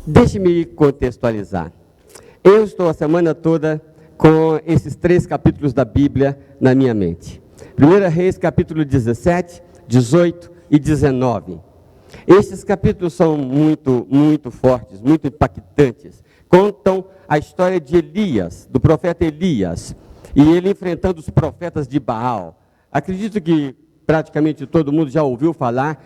Deixe-me contextualizar. Eu estou a semana toda com esses 3 capítulos da Bíblia na minha mente. 1 Reis, capítulo 17, 18 e 19. Estes capítulos são muito fortes, muito impactantes. Contam a história de Elias, do profeta Elias, e ele enfrentando os profetas de Baal. Acredito que praticamente todo mundo já ouviu falar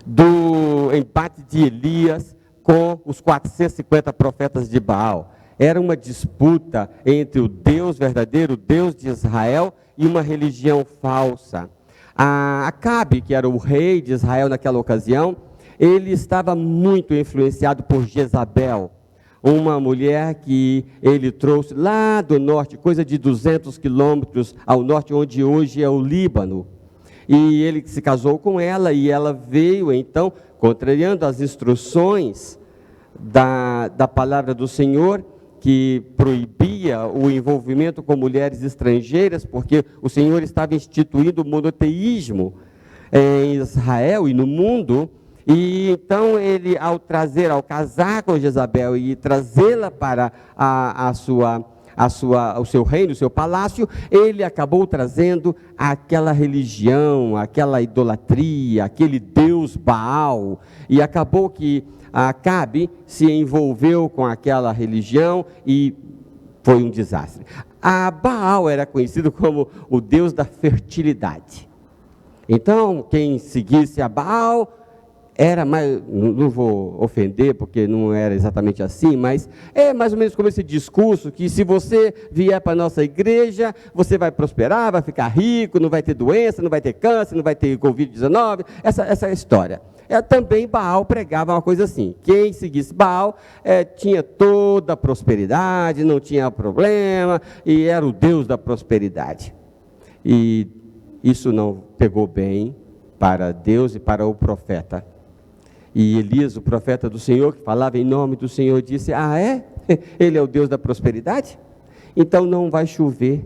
do embate de Elias com os 450 profetas de Baal. Era uma disputa entre o Deus verdadeiro, o Deus de Israel, e uma religião falsa. Acabe, que era o rei de Israel naquela ocasião, ele estava muito influenciado por Jezabel, uma mulher que ele trouxe lá do norte, coisa de 200 quilômetros ao norte, onde hoje é o Líbano. E ele se casou com ela, e ela veio então, contrariando as instruções da palavra do Senhor, que proibia o envolvimento com mulheres estrangeiras, porque o Senhor estava instituindo o monoteísmo em Israel e no mundo. E então ele, ao casar com Jezabel e trazê-la para o seu reino, o seu palácio, ele acabou trazendo aquela religião, aquela idolatria, aquele Deus Baal, e acabou que Acabe se envolveu com aquela religião e foi um desastre. Baal era conhecido como o Deus da fertilidade. Então, quem seguisse a Baal era mais, não vou ofender porque não era exatamente assim, mas é mais ou menos como esse discurso que se você vier para a nossa igreja, você vai prosperar, vai ficar rico, não vai ter doença, não vai ter câncer, não vai ter Covid-19, essa é a história. Também Baal pregava uma coisa assim: quem seguisse Baal tinha toda a prosperidade, não tinha problema, e era o Deus da prosperidade. E isso não pegou bem para Deus e para o profeta. E Elias, o profeta do Senhor, que falava em nome do Senhor, disse: Ele é o Deus da prosperidade? Então não vai chover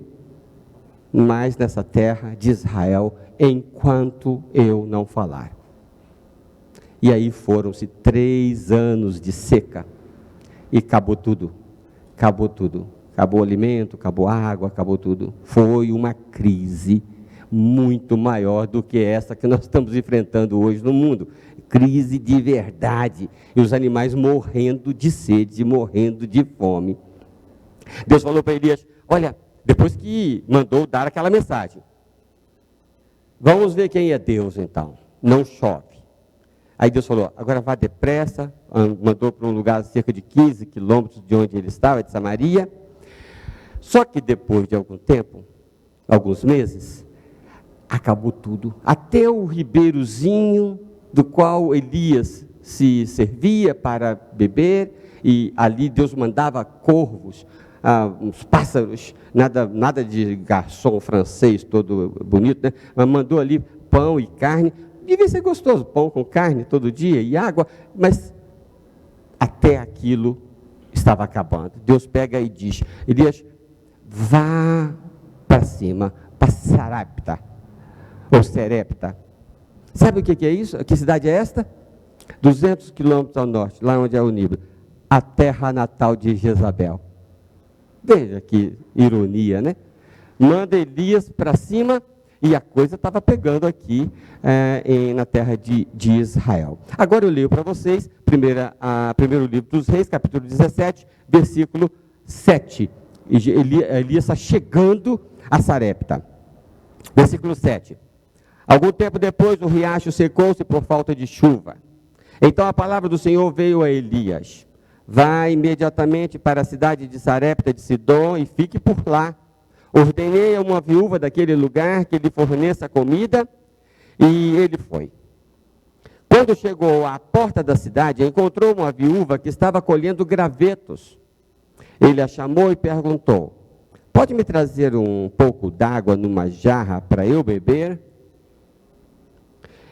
mais nessa terra de Israel enquanto eu não falar. E aí foram-se 3 anos de seca e acabou tudo. Acabou o alimento, acabou a água, acabou tudo. Foi uma crise muito maior do que essa que nós estamos enfrentando hoje no mundo. Crise de verdade. E os animais morrendo de sede, morrendo de fome. Deus falou para Elias: olha, depois que mandou dar aquela mensagem, vamos ver quem é Deus então. Não chove. Aí Deus falou: agora vá depressa. Mandou para um lugar a cerca de 15 quilômetros de onde ele estava, de Samaria. Só que depois de algum tempo, alguns meses, acabou tudo. Até o ribeirozinho do qual Elias se servia para beber, e ali Deus mandava corvos, uns pássaros, nada de garçom francês todo bonito, né? Mas mandou ali pão e carne. Devia ser gostoso, pão com carne todo dia e água, mas até aquilo estava acabando. Deus pega e diz: Elias, vá para cima, para Sarepta, ou Serepta. Sabe o que é isso? Que cidade é esta? 200 quilômetros ao norte, lá onde é o Níbio. A terra natal de Jezabel. Veja que ironia, né? Manda Elias para cima, e a coisa estava pegando aqui na terra de Israel. Agora eu leio para vocês, primeiro livro dos Reis, capítulo 17, versículo 7. Elias está chegando a Sarepta. Versículo 7. Algum tempo depois, o riacho secou-se por falta de chuva. Então a palavra do Senhor veio a Elias: vá imediatamente para a cidade de Sarepta de Sidom e fique por lá. Ordenei a uma viúva daquele lugar que lhe forneça comida, e ele foi. Quando chegou à porta da cidade, encontrou uma viúva que estava colhendo gravetos. Ele a chamou e perguntou: pode me trazer um pouco d'água numa jarra para eu beber?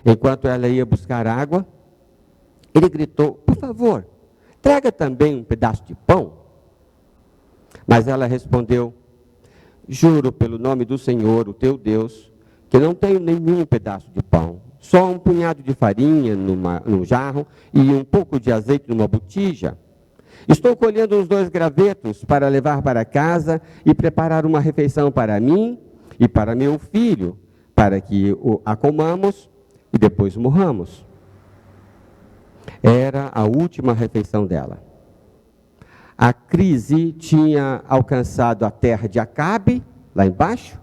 Enquanto ela ia buscar água, ele gritou: por favor, traga também um pedaço de pão. Mas ela respondeu: juro pelo nome do Senhor, o teu Deus, que não tenho nenhum pedaço de pão, Só um punhado de farinha num jarro e um pouco de azeite numa botija. Estou colhendo uns 2 gravetos para levar para casa e preparar uma refeição para mim e para meu filho, para que a comamos e depois morramos. Era a última refeição dela. A crise tinha alcançado a terra de Acabe, lá embaixo,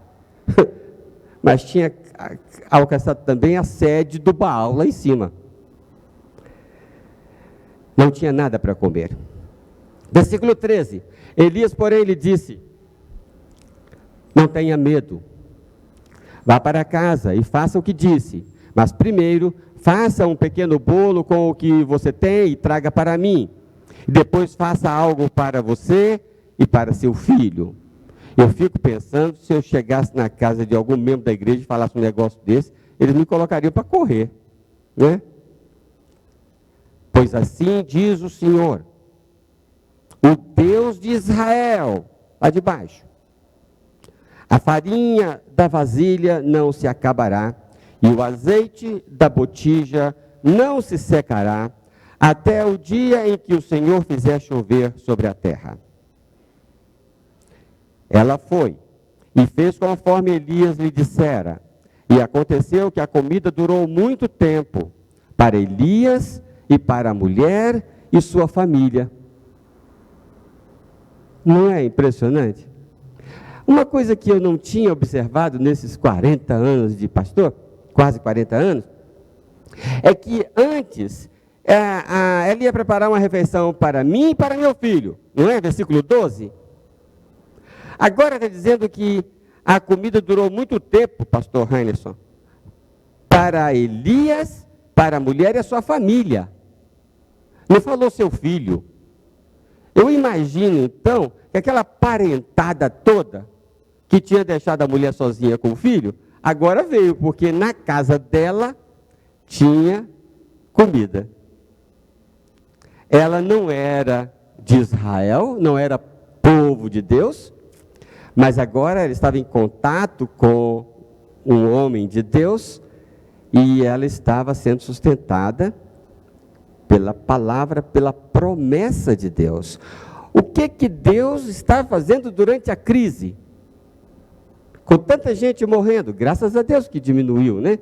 mas tinha alcançado também a sede do Baal, lá em cima. Não tinha nada para comer. Versículo 13. Elias, porém, lhe disse: não tenha medo. Vá para casa e faça o que disse. Mas primeiro, faça um pequeno bolo com o que você tem e traga para mim. E depois faça algo para você e para seu filho. Eu fico pensando, se eu chegasse na casa de algum membro da igreja e falasse um negócio desse, eles me colocariam para correr, né? Pois assim diz o Senhor, o Deus de Israel, lá de baixo: a farinha da vasilha não se acabará, e o azeite da botija não se secará, até o dia em que o Senhor fizer chover sobre a terra. Ela foi e fez conforme Elias lhe dissera. E aconteceu que a comida durou muito tempo para Elias e para a mulher e sua família. Não é impressionante? Uma coisa que eu não tinha observado nesses 40 anos de pastor, quase 40 anos, é que antes ela ia preparar uma refeição para mim e para meu filho, não é? Versículo 12. Agora está dizendo que a comida durou muito tempo, pastor Heinerson, para Elias, para a mulher e a sua família. Não falou seu filho. Eu imagino, então, que aquela parentada toda que tinha deixado a mulher sozinha com o filho, agora veio, porque na casa dela tinha comida. Ela não era de Israel, não era povo de Deus, mas agora ela estava em contato com um homem de Deus e ela estava sendo sustentada pela palavra, pela promessa de Deus. O que Deus está fazendo durante a crise? Com tanta gente morrendo, graças a Deus que diminuiu, né?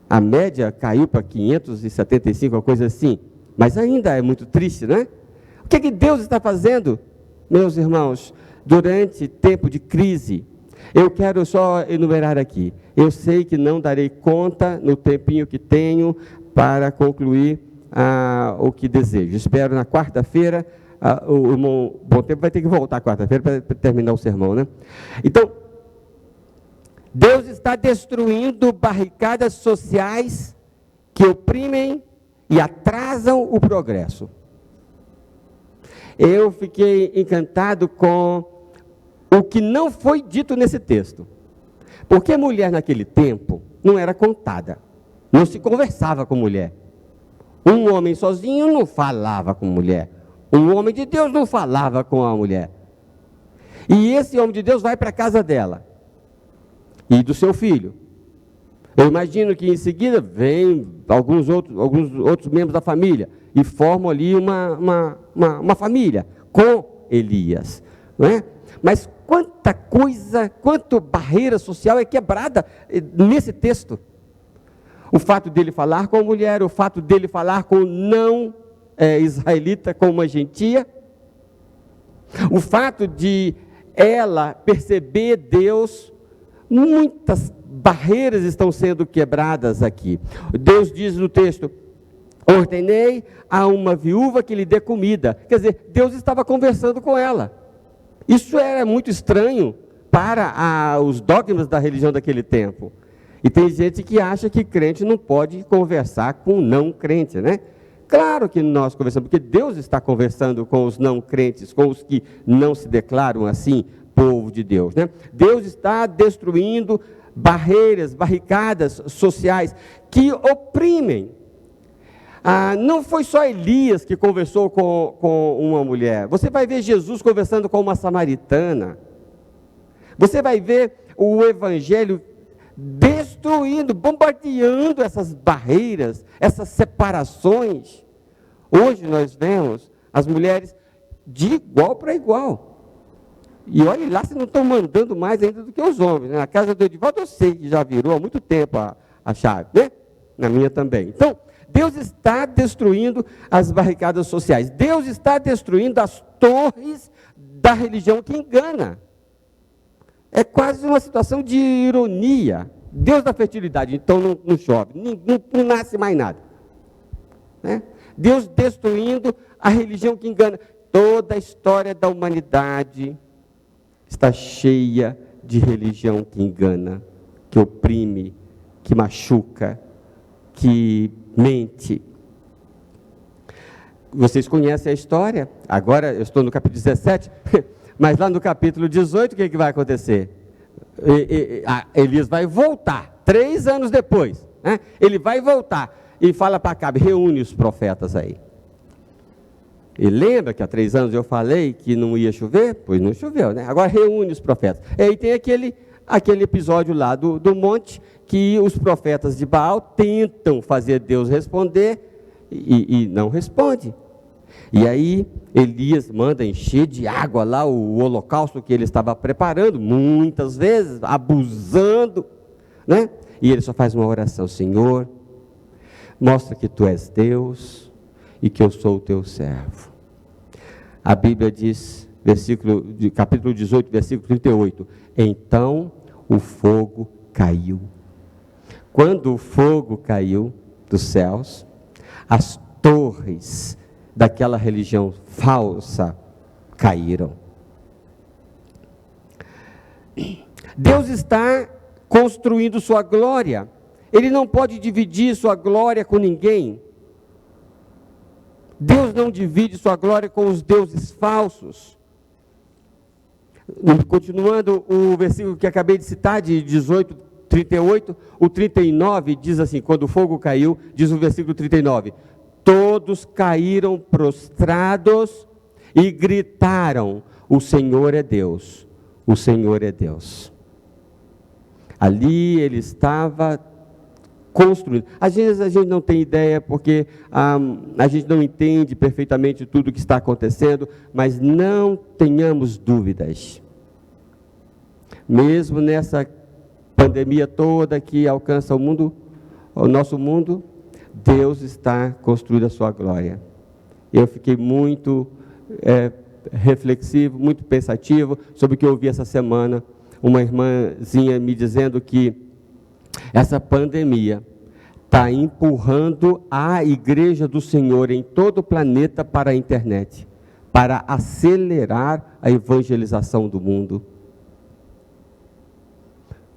A média caiu para 575, uma coisa assim, mas ainda é muito triste, né? O que Deus está fazendo, meus irmãos, durante tempo de crise? Eu quero só enumerar aqui. Eu sei que não darei conta no tempinho que tenho para concluir o que desejo. Espero na quarta-feira, o irmão Bom Tempo vai ter que voltar quarta-feira para terminar o sermão, né? Então, Deus está destruindo barricadas sociais que oprimem e atrasam o progresso. Eu fiquei encantado com o que não foi dito nesse texto. Porque mulher naquele tempo não era contada. Não se conversava com mulher. Um homem sozinho não falava com mulher. Um homem de Deus não falava com a mulher. E esse homem de Deus vai para a casa dela. E do seu filho. Eu imagino que em seguida vem alguns outros membros da família. E formam ali uma família com Elias. Não é? Mas quanta coisa, quanta barreira social é quebrada nesse texto. O fato dele falar com a mulher, o fato dele falar com não israelita, com uma gentia. O fato de ela perceber Deus, muitas barreiras estão sendo quebradas aqui. Deus diz no texto: ordenei a uma viúva que lhe dê comida. Quer dizer, Deus estava conversando com ela. Isso era muito estranho para os dogmas da religião daquele tempo. E tem gente que acha que crente não pode conversar com não crente, né? Claro que nós conversamos, porque Deus está conversando com os não crentes, com os que não se declaram assim, povo de Deus, né? Deus está destruindo barreiras, barricadas sociais que oprimem. Não foi só Elias que conversou com uma mulher. Você vai ver Jesus conversando com uma samaritana. Você vai ver o evangelho destruindo, bombardeando essas barreiras, essas separações. Hoje nós vemos as mulheres de igual para igual. E olha lá, se não estão mandando mais ainda do que os homens. Né? Na casa do Edivaldo eu sei que já virou há muito tempo a chave, né? Na minha também. Então, Deus está destruindo as barricadas sociais. Deus está destruindo as torres da religião que engana. É quase uma situação de ironia. Deus da fertilidade, então não chove, não nasce mais nada. Né? Deus destruindo a religião que engana. Toda a história da humanidade está cheia de religião que engana, que oprime, que machuca, que mente. Vocês conhecem a história? Agora eu estou no capítulo 17, mas lá no capítulo 18, o que vai acontecer? Elias vai voltar, 3 anos depois, né? Ele vai voltar e fala para Acabe, reúne os profetas aí. E lembra que há 3 anos eu falei que não ia chover? Pois não choveu, né? Agora reúne os profetas. E aí tem aquele episódio lá do monte, que os profetas de Baal tentam fazer Deus responder e não responde. E aí Elias manda encher de água lá o holocausto que ele estava preparando, muitas vezes, abusando, né? E ele só faz uma oração: Senhor, mostra que Tu és Deus e que eu sou o Teu servo. A Bíblia diz, capítulo 18, versículo 38, então o fogo caiu. Quando o fogo caiu dos céus, as torres daquela religião falsa caíram. Deus está construindo sua glória. Ele não pode dividir sua glória com ninguém. Deus não divide sua glória com os deuses falsos. Continuando o versículo que acabei de citar, de 18, 38, o 39 diz assim, quando o fogo caiu, diz o versículo 39, todos caíram prostrados e gritaram, o Senhor é Deus, o Senhor é Deus. Ali ele estava construindo. Às vezes a gente não tem ideia, porque a gente não entende perfeitamente tudo o que está acontecendo, mas não tenhamos dúvidas. Mesmo nessa pandemia toda que alcança o nosso mundo, Deus está construindo a sua glória. Eu fiquei muito reflexivo, muito pensativo sobre o que eu ouvi essa semana, uma irmãzinha me dizendo que essa pandemia está empurrando a igreja do Senhor em todo o planeta para a internet, para acelerar a evangelização do mundo.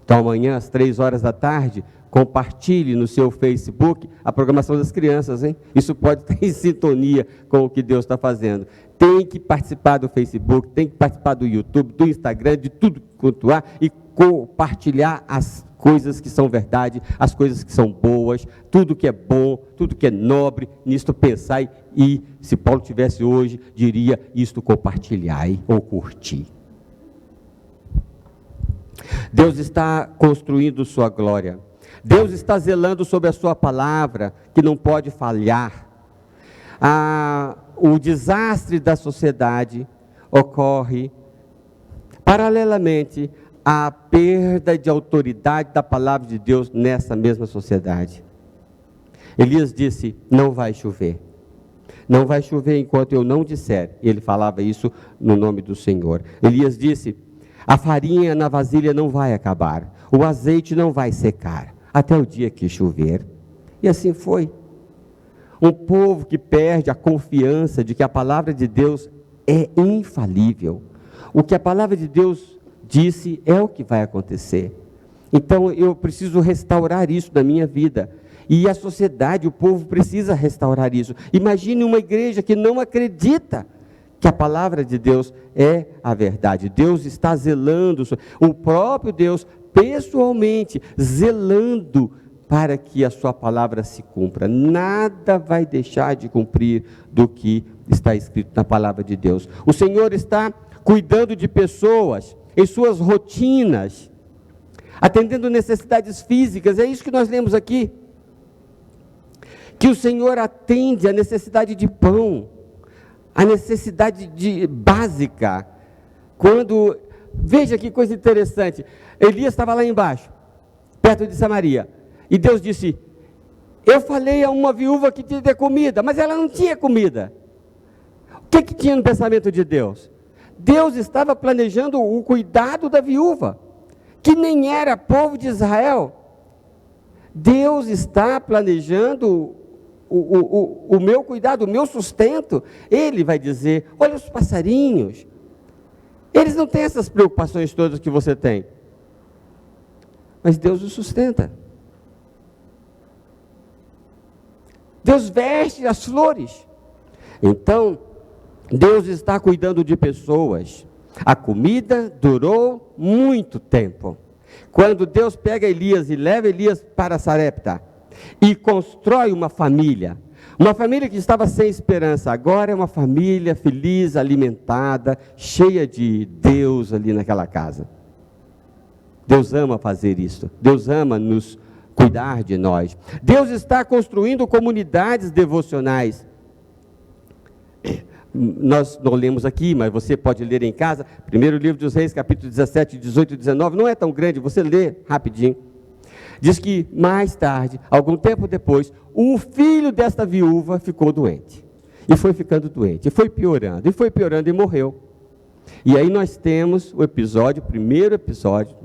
Então amanhã às 15h, compartilhe no seu Facebook a programação das crianças, hein? Isso pode estar em sintonia com o que Deus está fazendo. Tem que participar do Facebook, tem que participar do YouTube, do Instagram, de tudo quanto há, e compartilhar as coisas que são verdade, as coisas que são boas, tudo que é bom, tudo que é nobre, nisto pensai, e se Paulo tivesse hoje, diria, isto compartilhai ou curti. Deus está construindo sua glória. Deus está zelando sobre a sua palavra, que não pode falhar. O desastre da sociedade ocorre paralelamente à perda de autoridade da palavra de Deus nessa mesma sociedade. Elias disse, não vai chover. Não vai chover enquanto eu não disser. Ele falava isso no nome do Senhor. Elias disse, a farinha na vasilha não vai acabar, o azeite não vai secar, até o dia que chover. E assim foi. Um povo que perde a confiança de que a palavra de Deus é infalível. O que a palavra de Deus disse é o que vai acontecer. Então eu preciso restaurar isso na minha vida. E a sociedade, o povo precisa restaurar isso. Imagine uma igreja que não acredita que a palavra de Deus é a verdade. Deus está zelando, o próprio Deus pessoalmente zelando para que a sua palavra se cumpra. Nada vai deixar de cumprir do que está escrito na palavra de Deus. O Senhor está cuidando de pessoas em suas rotinas. atendendo necessidades físicas. É isso que nós lemos aqui. Que o Senhor atende a necessidade de pão, a necessidade básica. Quando, veja que coisa interessante, Elias estava lá embaixo, perto de Samaria, e Deus disse: eu falei a uma viúva que tinha de ter comida, mas ela não tinha comida. O que tinha no pensamento de Deus? Deus estava planejando o cuidado da viúva, que nem era povo de Israel. Deus está planejando o meu cuidado, o meu sustento. Ele vai dizer: olha os passarinhos, eles não têm essas preocupações todas que você tem, mas Deus os sustenta. Deus veste as flores. Então, Deus está cuidando de pessoas. A comida durou muito tempo. Quando Deus pega Elias e leva Elias para Sarepta e constrói uma família que estava sem esperança, agora é uma família feliz, alimentada, cheia de Deus ali naquela casa. Deus ama fazer isso. Deus ama nos cuidar de nós. Deus está construindo comunidades devocionais. Nós não lemos aqui, mas você pode ler em casa. Primeiro livro dos Reis, capítulo 17, 18 e 19. Não é tão grande, você lê rapidinho. Diz que mais tarde, algum tempo depois, o filho desta viúva ficou doente. E foi ficando doente, e foi piorando e morreu. E aí nós temos o primeiro episódio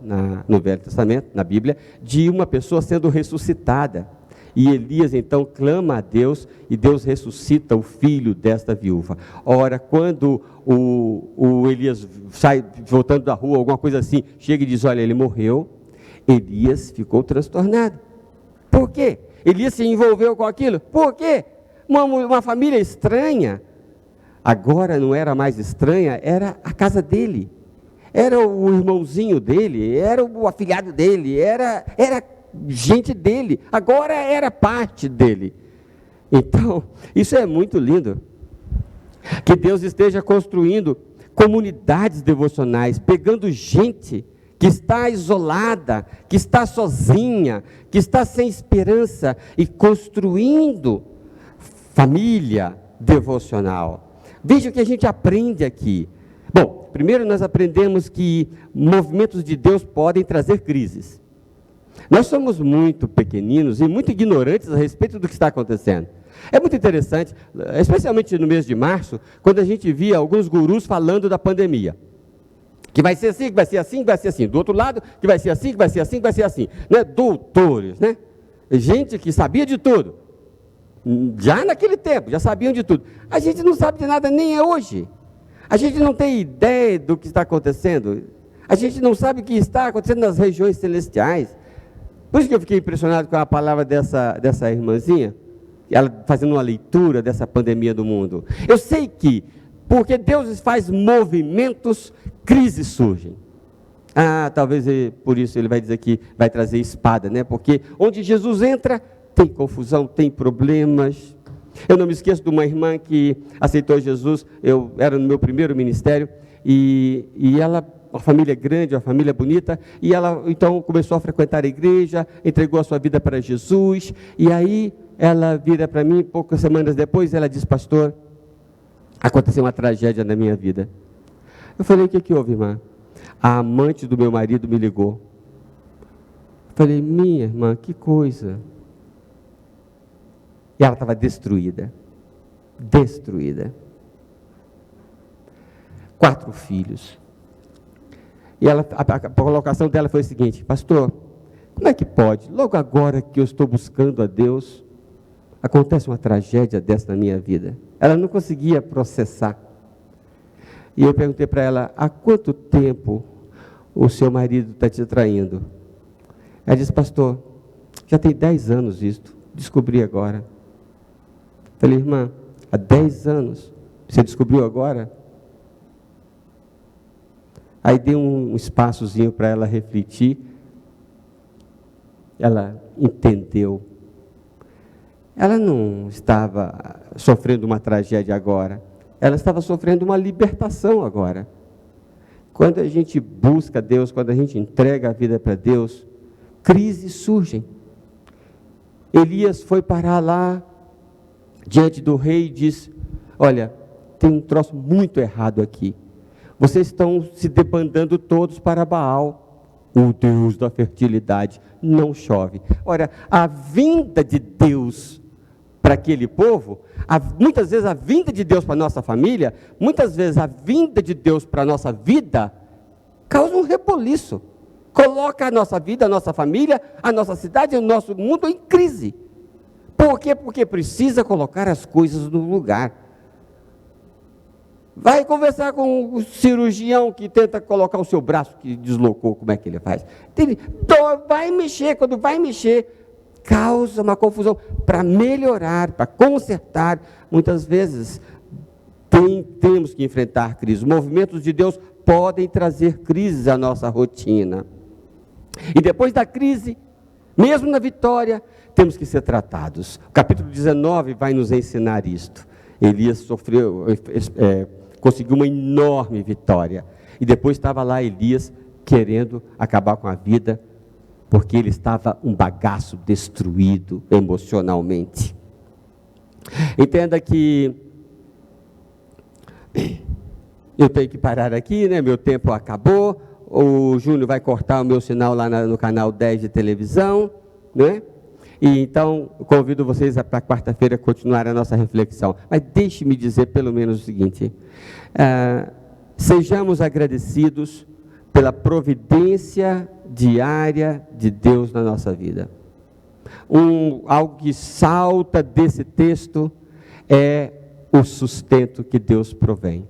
no Velho Testamento, na Bíblia, de uma pessoa sendo ressuscitada. E Elias então clama a Deus, e Deus ressuscita o filho desta viúva. Ora, quando o Elias sai voltando da rua, alguma coisa assim, chega e diz: olha, ele morreu. Elias ficou transtornado. Por quê? Elias se envolveu com aquilo. Por quê? Uma família estranha. Agora não era mais estranha, era a casa dele, era o irmãozinho dele, era o afilhado dele, era gente dele, agora era parte dele. Então, isso é muito lindo, que Deus esteja construindo comunidades devocionais, pegando gente que está isolada, que está sozinha, que está sem esperança, e construindo família devocional. Veja o que a gente aprende aqui. Bom, primeiro nós aprendemos que movimentos de Deus podem trazer crises. Nós somos muito pequeninos e muito ignorantes a respeito do que está acontecendo. É muito interessante, especialmente no mês de março, quando a gente via alguns gurus falando da pandemia. Que vai ser assim, que vai ser assim, que vai ser assim. Do outro lado, que vai ser assim, que vai ser assim, que vai ser assim. Né? Doutores, né? Gente que sabia de tudo. Já naquele tempo, já sabiam de tudo. A gente não sabe de nada nem hoje. A gente não tem ideia do que está acontecendo. A gente não sabe o que está acontecendo nas regiões celestiais. Por isso que eu fiquei impressionado com a palavra dessa irmãzinha, ela fazendo uma leitura dessa pandemia do mundo. Eu sei que, porque Deus faz movimentos, crises surgem. Talvez por isso ele vai dizer que vai trazer espada, né? Porque onde Jesus entra, tem confusão, tem problemas. Eu não me esqueço de uma irmã que aceitou Jesus, eu era no meu primeiro ministério, e ela, uma família grande, uma família bonita, e ela então começou a frequentar a igreja, entregou a sua vida para Jesus, e aí ela vira para mim, poucas semanas depois, ela diz: pastor, aconteceu uma tragédia na minha vida. Eu falei: o que houve, irmã? A amante do meu marido me ligou. Eu falei: minha irmã, que coisa. E ela estava destruída. 4 filhos. E a colocação dela foi a seguinte: pastor, como é que pode? Logo agora que eu estou buscando a Deus, acontece uma tragédia dessa na minha vida. Ela não conseguia processar. E eu perguntei para ela: há quanto tempo o seu marido está te traindo? Ela disse: pastor, já tem 10 anos isto, descobri agora. Falei: irmã, há 10 anos, você descobriu agora? Aí dei um espaçozinho para ela refletir. Ela entendeu. Ela não estava sofrendo uma tragédia agora. Ela estava sofrendo uma libertação agora. Quando a gente busca Deus, quando a gente entrega a vida para Deus, crises surgem. Elias foi parar lá, diante do rei, e disse: olha, tem um troço muito errado aqui. Vocês estão se debandando todos para Baal, o Deus da fertilidade. Não chove. Ora, a vinda de Deus para aquele povo, muitas vezes a vinda de Deus para a nossa família, muitas vezes a vinda de Deus para a nossa vida, causa um reboliço. Coloca a nossa vida, a nossa família, a nossa cidade, o nosso mundo em crise. Por quê? Porque precisa colocar as coisas no lugar. Vai conversar com o cirurgião que tenta colocar o seu braço que deslocou, como é que ele faz? Vai mexer, quando vai mexer, causa uma confusão. Para melhorar, para consertar, muitas vezes temos que enfrentar crises. Movimentos de Deus podem trazer crises à nossa rotina. E depois da crise, mesmo na vitória, temos que ser tratados. O capítulo 19 vai nos ensinar isto. Elias conseguiu uma enorme vitória. E depois estava lá Elias querendo acabar com a vida, porque ele estava um bagaço destruído emocionalmente. Entenda que eu tenho que parar aqui, né? Meu tempo acabou. O Júnior vai cortar o meu sinal lá no canal 10 de televisão, né? E então, convido vocês para quarta-feira continuar a nossa reflexão. Mas deixe-me dizer pelo menos o seguinte: sejamos agradecidos pela providência diária de Deus na nossa vida. Algo que salta desse texto é o sustento que Deus provém.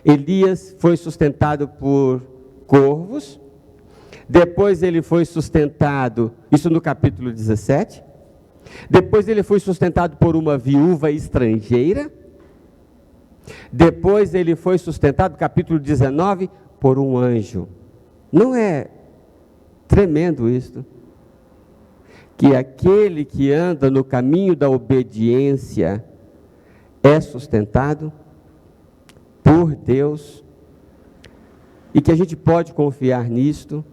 Elias foi sustentado por corvos. Depois ele foi sustentado, isso no capítulo 17. Depois ele foi sustentado por uma viúva estrangeira. Depois ele foi sustentado, capítulo 19, por um anjo. Não é tremendo isto? Que aquele que anda no caminho da obediência é sustentado por Deus, e que a gente pode confiar nisto.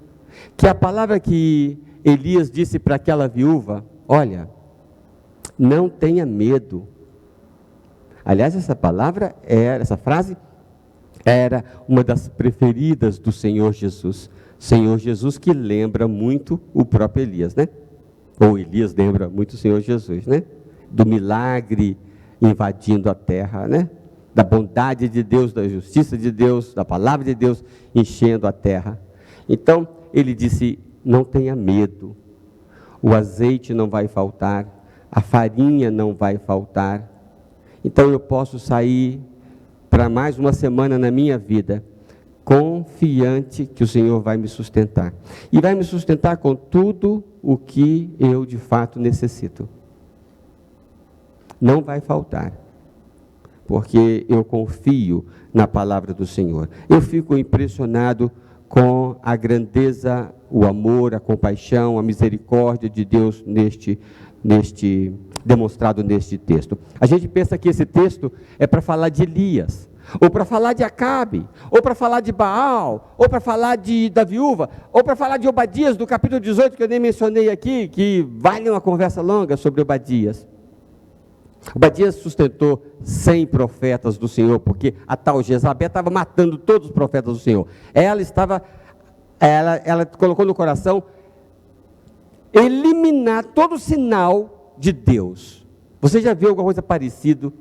Que a palavra que Elias disse para aquela viúva: olha, não tenha medo. Aliás, essa frase era uma das preferidas do Senhor Jesus. Senhor Jesus que lembra muito o próprio Elias, né? Ou Elias lembra muito o Senhor Jesus, né? Do milagre invadindo a terra, né? Da bondade de Deus, da justiça de Deus, da palavra de Deus enchendo a terra. Então, ele disse: não tenha medo, o azeite não vai faltar, a farinha não vai faltar. Então eu posso sair para mais uma semana na minha vida, confiante que o Senhor vai me sustentar. E vai me sustentar com tudo o que eu de fato necessito. Não vai faltar, porque eu confio na palavra do Senhor. Eu fico impressionado com a grandeza, o amor, a compaixão, a misericórdia de Deus demonstrado neste texto. A gente pensa que esse texto é para falar de Elias, ou para falar de Acabe, ou para falar de Baal, ou para falar da viúva, ou para falar de Obadias, do capítulo 18, que eu nem mencionei aqui, que vale uma conversa longa sobre Obadias. Obadias sustentou 100 profetas do Senhor, porque a tal Jezabel estava matando todos os profetas do Senhor. Ela colocou no coração eliminar todo sinal de Deus. Você já viu alguma coisa parecida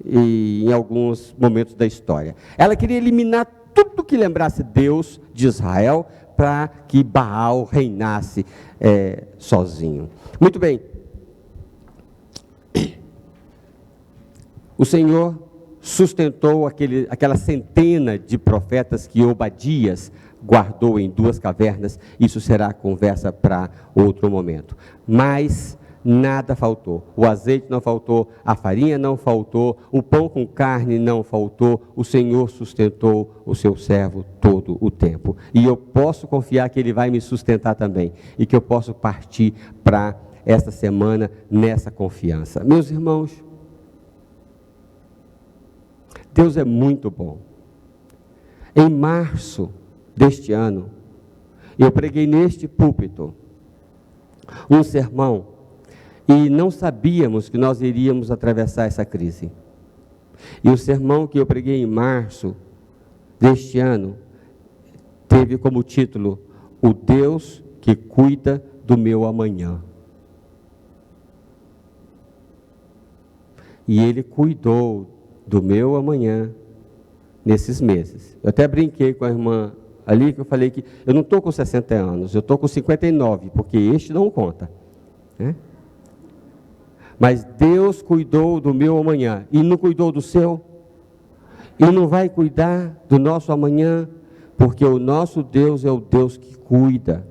em alguns momentos da história? Ela queria eliminar tudo que lembrasse Deus de Israel, para que Baal reinasse sozinho. Muito bem. O Senhor sustentou aquela centena de profetas que Obadias guardou em 2 cavernas. Isso será conversa para outro momento. Mas nada faltou. O azeite não faltou, a farinha não faltou, o pão com carne não faltou. O Senhor sustentou o seu servo todo o tempo. E eu posso confiar que Ele vai me sustentar também. E que eu posso partir para esta semana nessa confiança. Meus irmãos, Deus é muito bom. Em março deste ano, eu preguei neste púlpito um sermão e não sabíamos que nós iríamos atravessar essa crise. E o sermão que eu preguei em março deste ano teve como título: O Deus que cuida do meu amanhã. E Ele cuidou do meu amanhã nesses meses. Eu até brinquei com a irmã ali, que eu falei que eu não estou com 60 anos, eu estou com 59, porque este não conta, né? Mas Deus cuidou do meu amanhã, e não cuidou do seu, e não vai cuidar do nosso amanhã, porque o nosso Deus é o Deus que cuida.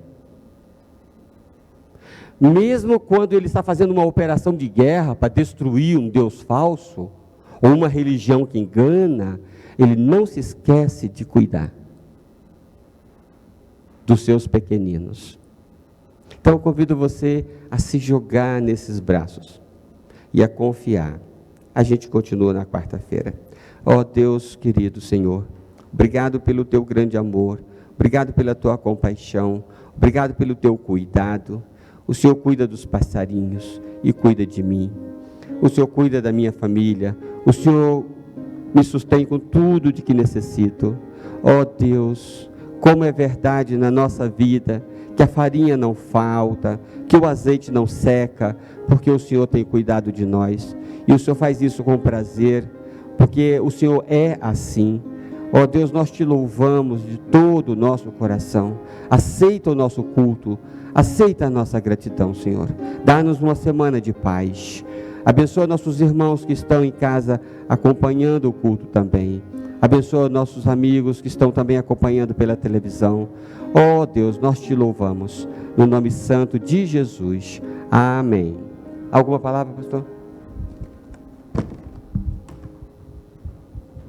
Mesmo quando Ele está fazendo uma operação de guerra para destruir um Deus falso, ou uma religião que engana, Ele não se esquece de cuidar dos seus pequeninos. Então eu convido você a se jogar nesses braços e a confiar. A gente continua na quarta-feira. Ó Deus querido Senhor, obrigado pelo teu grande amor, obrigado pela tua compaixão, obrigado pelo teu cuidado. O Senhor cuida dos passarinhos e cuida de mim. O Senhor cuida da minha família. O Senhor me sustém com tudo de que necessito. Ó Deus, como é verdade na nossa vida que a farinha não falta, que o azeite não seca, porque o Senhor tem cuidado de nós. E o Senhor faz isso com prazer, porque o Senhor é assim. Ó Deus, nós te louvamos de todo o nosso coração. Aceita o nosso culto, aceita a nossa gratidão, Senhor. Dá-nos uma semana de paz. Abençoa nossos irmãos que estão em casa acompanhando o culto também. Abençoa nossos amigos que estão também acompanhando pela televisão. Ó Deus, nós te louvamos. No nome santo de Jesus. Amém. Alguma palavra, pastor?